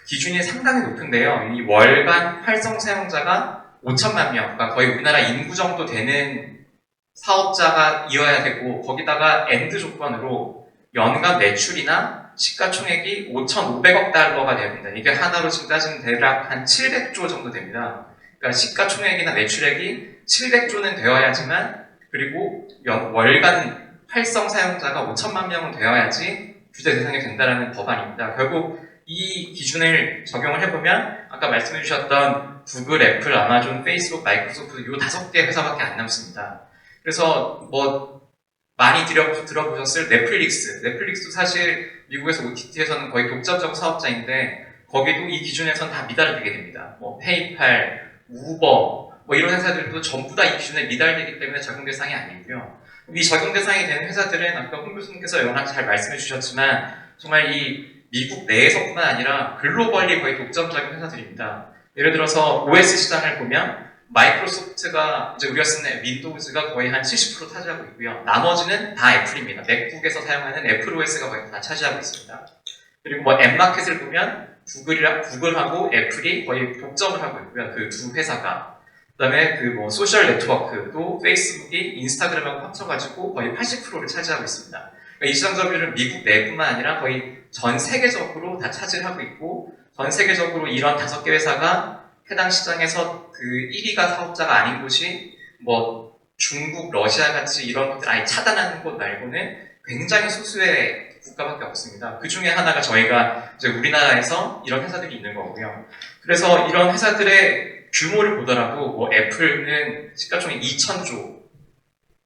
기준이 상당히 높은데요. 이 월간 활성 사용자가 5천만 명, 그러니까 거의 우리나라 인구 정도 되는 사업자가 이어야 되고, 거기다가 엔드 조건으로 연간 매출이나 시가총액이 5,500억 달러가 돼야 된다. 이게 하나로 지금 따지면 대략 한 700조 정도 됩니다. 그러니까 시가총액이나 매출액이 700조는 되어야지만, 그리고 월간 활성 사용자가 5천만 명은 되어야지 규제 대상이 된다는 법안입니다. 결국 이 기준을 적용을 해보면 아까 말씀해 주셨던 구글, 애플, 아마존, 페이스북, 마이크로소프트 이 5개 회사밖에 안 남습니다. 그래서 뭐 많이 들어보셨을 넷플릭스도 사실 미국에서 OTT에서는 거의 독점적 사업자인데 거기도 이 기준에선 다 미달되게 됩니다. 뭐 페이팔, 우버 뭐 이런 회사들도 전부 다 이 기준에 미달되기 때문에 적용 대상이 아니고요. 이 적용 대상이 되는 회사들은 아까 홍 교수님께서 워낙 잘 말씀해 주셨지만 정말 이 미국 내에서뿐만 아니라 글로벌리 거의 독점적인 회사들입니다. 예를 들어서 OS 시장을 보면 마이크로소프트가 이제 우리가 쓰는 윈도우즈가 거의 한 70% 차지하고 있고요. 나머지는 다 애플입니다. 맥북에서 사용하는 애플 OS가 거의 다 차지하고 있습니다. 그리고 뭐 앱마켓을 보면 구글하고 애플이 거의 독점을 하고 있고요. 그 두 회사가. 그다음에 그 뭐 소셜 네트워크도 페이스북이 인스타그램하고 합쳐가지고 거의 80%를 차지하고 있습니다. 그러니까 이 시장 점유율은 미국 내뿐만 아니라 거의 전 세계적으로 다 차지를 하고 있고, 전 세계적으로 이런 5개 회사가 해당 시장에서 그 1위가 사업자가 아닌 곳이 뭐 중국, 러시아 같이 이런 것들 아예 차단하는 곳 말고는 굉장히 소수의 국가밖에 없습니다. 그 중에 하나가 저희가 이제 우리나라에서 이런 회사들이 있는 거고요. 그래서 이런 회사들의 규모를 보더라도 뭐 애플은 시가총액 2,000조,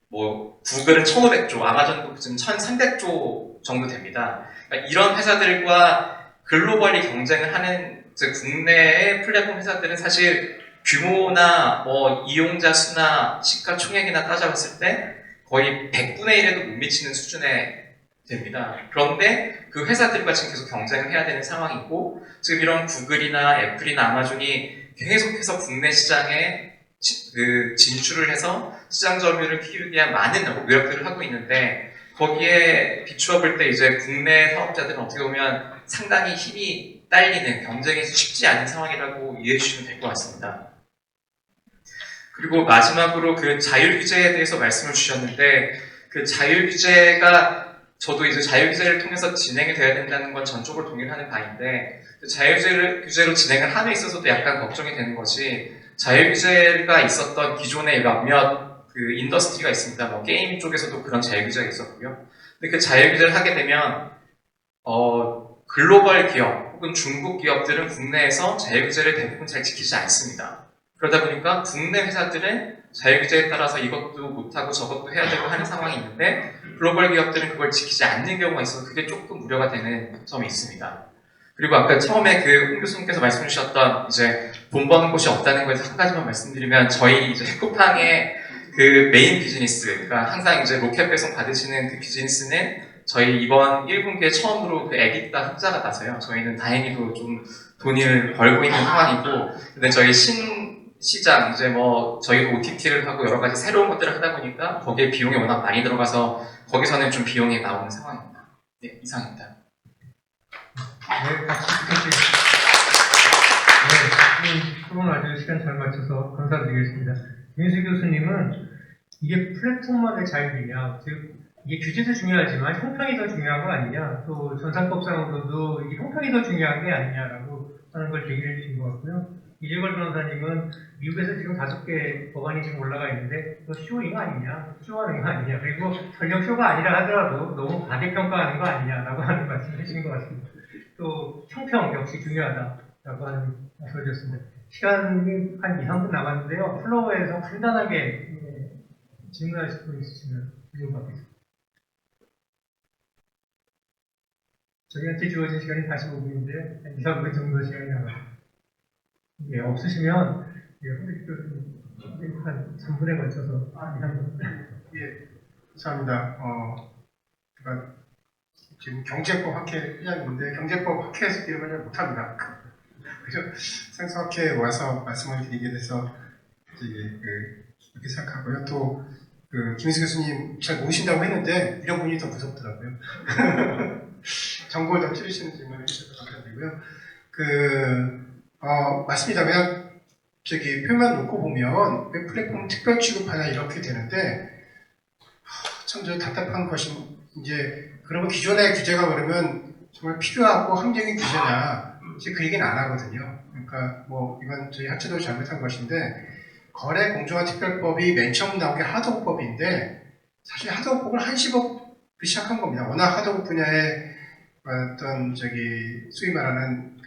뭐 구글은 1,500조, 아마존도 지금 1,300조 정도 됩니다. 그러니까 이런 회사들과 글로벌리 경쟁을 하는 국내의 플랫폼 회사들은 사실 규모나 뭐 이용자 수나 시가총액이나 따져봤을 때 거의 100분의 1에도 못 미치는 수준에 됩니다. 그런데 그 회사들과 지금 계속 경쟁을 해야 되는 상황이고, 지금 이런 구글이나 애플이나 아마존이 계속해서 국내 시장에 진출을 해서 시장 점유율을 키우기 위한 많은 노력들을 하고 있는데, 거기에 비추어 볼 때 이제 국내 사업자들은 어떻게 보면 상당히 힘이 딸리는, 경쟁이 쉽지 않은 상황이라고 이해해 주시면 될 것 같습니다. 그리고 마지막으로 그 자율 규제에 대해서 말씀을 주셨는데, 그 자율 규제가 저도 이제 자율 규제를 통해서 진행이 돼야 된다는 건 전적으로 동의를 하는 바인데, 자율 규제로 진행을 함에 있어서도 약간 걱정이 되는 것이, 자율 규제가 있었던 기존의 몇몇 그 인더스트리가 있습니다. 뭐 게임 쪽에서도 그런 자율 규제가 있었고요. 근데 그 자율 규제를 하게 되면 글로벌 기업 혹은 중국 기업들은 국내에서 자율 규제를 대부분 잘 지키지 않습니다. 그러다 보니까 국내 회사들은 자율규제에 따라서 이것도 못하고 저것도 해야 되고 하는 상황이 있는데 글로벌 기업들은 그걸 지키지 않는 경우가 있어서 그게 조금 우려가 되는 점이 있습니다. 그리고 아까 처음에 그 홍 교수님께서 말씀 주셨던 이제 돈 버는 곳이 없다는 거에서 한 가지만 말씀드리면 저희 이제 쿠팡의 그 메인 비즈니스, 그러니까 항상 이제 로켓 배송 받으시는 그 비즈니스는 저희 이번 1분기에 처음으로 그 EBITDA 흑자가 나서요. 저희는 다행히도 좀 돈을 벌고 있는 상황이고, 근데 저희 시장 이제 뭐 저희도 OTT를 하고 여러 가지 새로운 것들을 하다 보니까 거기에 비용이 워낙 많이 들어가서 거기서는 좀 비용이 나오는 상황입니다. 네, 이상입니다. 네, 같이 네, 토론 아주 시간 잘 맞춰서 감사드리겠습니다. 김인수 교수님은 이게 플랫폼만의 자율이냐, 즉 이게 규제도 중요하지만 형평이 더 중요한 거 아니냐, 또 전산법상으로도 이게 형평이 더 중요한 게 아니냐라고 하는 걸 제기해 주신 것 같고요. 이재걸 변호사님은 미국에서 지금 5개 법안이 지금 올라가 있는데 또 쇼잉 아니냐, 쇼하는 거 아니냐, 그리고 전력 쇼가 아니라 하더라도 너무 과대평가하는 거 아니냐라고 하는 말씀 해주신 것 같습니다. 또 형평 역시 중요하다라고 하는 말씀을 주셨습니다. 시간이 한 2, 3분 남았는데요. 플로어에서 간단하게 질문하실 분 있으시면 질문 받겠습니다. 저희한테 주어진 시간이 45분인데요. 한 2, 3분 정도 시간이 남았습니다. 예, 없으시면 홍대식 교수님 한 3분에 걸쳐서 2, 3분. 예, 감사합니다. 그러니까 지금 경제법 학회 회장인데 경제법 학회에서 이런 걸 잘 못합니다. 그래서 생수학회에 와서 말씀을 드리게 돼서 그렇게 생각하고요. 또 김인수 교수님 잘 모르신다고 했는데 이런 분이 더 무섭더라고요. 정보를 더 치르시는 질문을 해주셔서 감사드리고요. 맞습니다. 그냥 표만 놓고 보면 왜 플랫폼 특별 취급하냐 이렇게 되는데 참 저 답답한 것이 이제 그러면 기존의 규제가 그러면 정말 필요하고 합리적인 규제냐 이제 그 얘기는 안 하거든요. 그러니까 뭐 이건 저희 학자도 잘못한 것인데 거래 공정화 특별법이 맨 처음 나온 게 하도급법인데 사실 하도급법을 한시법으로 시작한 겁니다. 워낙 하도급 분야에 어떤 소위 말하는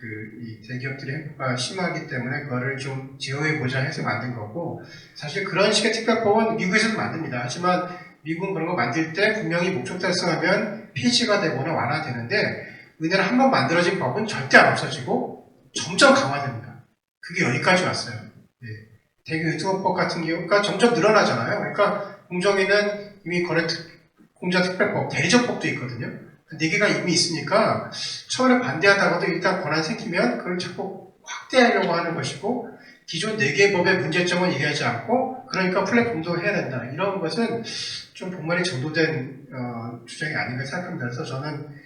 이 대기업들의 행보가 심하기 때문에 그거를 좀 제어해보자 해서 만든 거고 사실 그런 식의 특별법은 미국에서도 만듭니다. 하지만 미국은 그런 거 만들 때 분명히 목적 달성하면 폐지가 되거나 완화되는데 우리나라 한번 만들어진 법은 절대 안 없어지고 점점 강화됩니다. 그게 여기까지 왔어요. 예. 대규 유튜버법 같은 경우가 점점 늘어나잖아요. 그러니까 공정위는 이미 공정화 특별법, 대리점법도 있거든요. 4개가 이미 있으니까 처음에 반대하다가도 일단 권한 생기면 그걸 자꾸 확대하려고 하는 것이고 기존 4개 법의 문제점은 얘기하지 않고 그러니까 플랫폼도 해야 된다. 이런 것은 좀 본말이 정도된 주장이 아닌가 생각합니다. 그래서 저는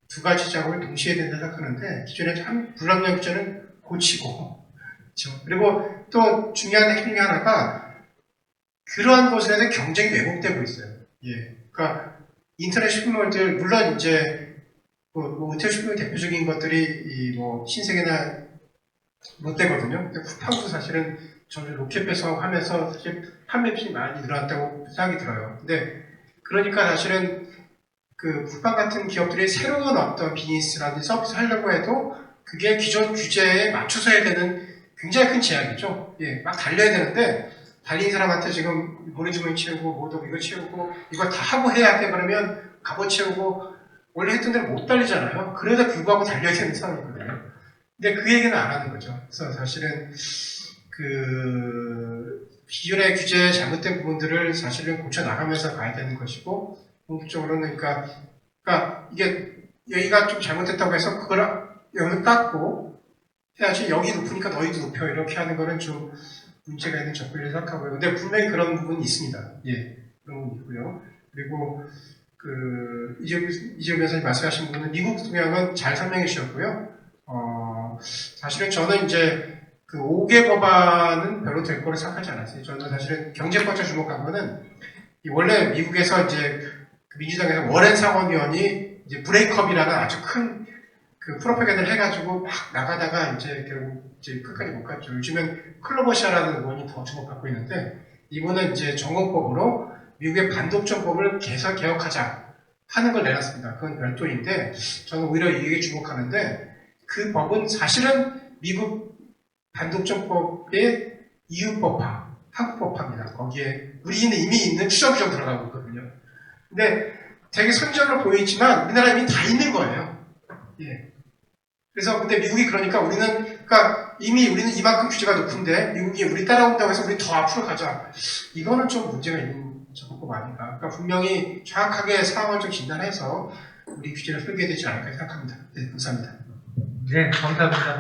두 가지 작업을 동시에 해야 된다 생각하는데 기존의 불합리한 규제는 고치고 그렇죠? 그리고 또 중요한 핵심 중에 하나가 그러한 것에 대한 경쟁이 왜곡되고 있어요. 예, 그러니까 인터넷 쇼핑몰들 물론 이제 인터넷 쇼핑몰 대표적인 것들이 신세계나 롯데거든요. 근데 쿠팡도 사실은 저는 로켓 배송하고 하면서 사실 판매량이 많이 늘어났다고 생각이 들어요. 근데 그러니까 사실은 쿠팡 같은 기업들이 새로운 어떤 비즈니스라든지 서비스를 하려고 해도 그게 기존 규제에 맞춰서 해야 되는 굉장히 큰 제약이죠. 예, 막 달려야 되는데 달린 사람한테 지금 모래주머니 채우고 뭐도 이거 채우고 이거 다 하고 해야 돼 그러면 갑옷 채우고 원래 했던 대로 못 달리잖아요. 그래도 불구하고 달려야 되는 상황이거든요. 근데 그 얘기는 안 하는 거죠. 그래서 사실은 기존의 규제에 잘못된 부분들을 사실은 고쳐 나가면서 가야 되는 것이고 궁극적으로는 그러니까 이게 여기가 좀 잘못됐다고 해서 그걸 여기를 깎고 해야지 여기 높으니까 너희도 높여 이렇게 하는 거는 좀 문제가 있는 접근을 생각하고요. 근데 분명히 그런 부분이 있습니다. 예, 그런 부분이 있고요. 그리고 이재용 변호사님 말씀하신 부분은 미국 동향은 잘 설명해 주셨고요. 사실은 저는 이제 5개 법안은 별로 될 거로 생각하지 않았어요. 저는 사실은 경제법에 주목한 거는 원래 미국에서 이제 민주당에서 워렌 상원의원이 이제 브레이크업이라는 아주 큰 프로파간다를 해가지고 막 나가다가 이제 결국 끝까지 못 갔죠. 요즘엔 클로버시아라는 의원이 더 주목받고 있는데 이번은 이제 정공법으로 미국의 반독점법을 개혁하자 하는 걸 내놨습니다. 그건 별도인데 저는 오히려 이게 주목하는데 그 법은 사실은 미국 반독점법의 EU법화, 한국법화입니다. 거기에 우리는 이미 있는 추정 규정 들어가고 있거든요. 근데 되게 선전으로 보이지만 우리나라 이미 다 있는 거예요. 예. 그래서 근데 미국이 그러니까 그러니까 이미 우리는 이만큼 규제가 높은데 미국이 우리 따라온다고 해서 우리 더 앞으로 가자. 이거는 좀 문제가 있는 접근법 아닌가. 그러니까 분명히 정확하게 상황을 좀 진단해서 우리 규제를 설계해야 되지 않을까 생각합니다. 네, 감사합니다. 네, 감사합니다.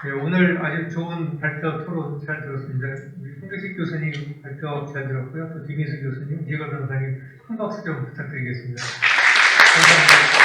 네, 오늘 아주 좋은 발표 토론 잘 들었습니다. 우리 홍대식 교수님 발표 잘 들었고요. 또 김인수 교수님, 이재걸 변호사님 큰 박수 좀 부탁드리겠습니다. 감사합니다.